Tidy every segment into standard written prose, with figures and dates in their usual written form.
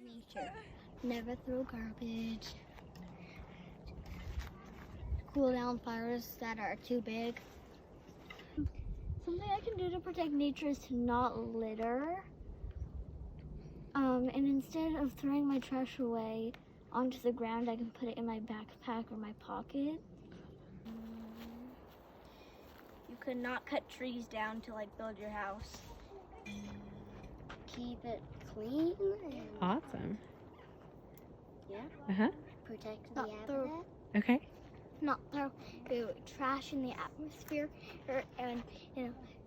Nature. Never throw garbage. Cool down fires that are too big. Something I can do to protect nature is to not litter. And instead of throwing my trash away onto the ground, I can put it in my backpack or my pocket. You could not cut trees down to like build your house. Keep it clean. Awesome. Yeah. Protect the habitat. Okay. Not throw trash in the atmosphere, and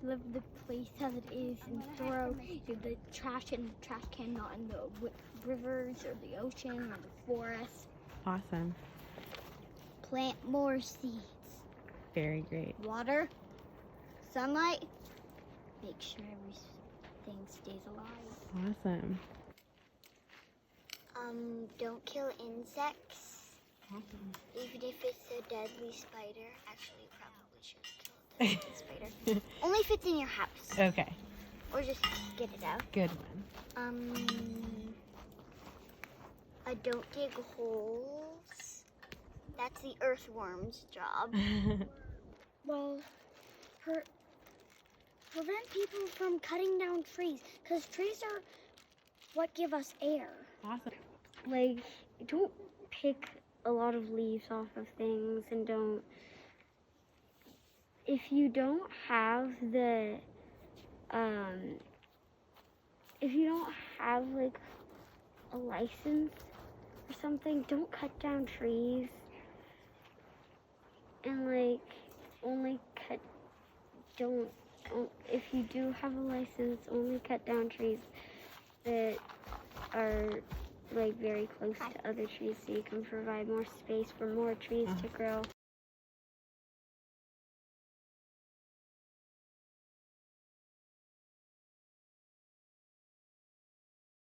live the place as it is, and throw the trash in the trash can, not in the rivers or the ocean or the forest. Awesome. Plant more seeds. Very great. Water, sunlight. Make sure everything stays alive. Awesome. Don't kill insects. Even if it's a deadly spider. Actually, you probably should kill a deadly spider. Only if it's in your house. Okay. Or just get it out. Good one. Don't dig holes. That's the earthworm's job. Well, prevent people from cutting down trees, because trees are what give us air. Awesome. Like, don't pick a lot of leaves off of things, and if you don't have like a license or something, don't cut down trees, and like if you do have a license, only cut down trees that are like very close to other trees, so you can provide more space for more trees to grow.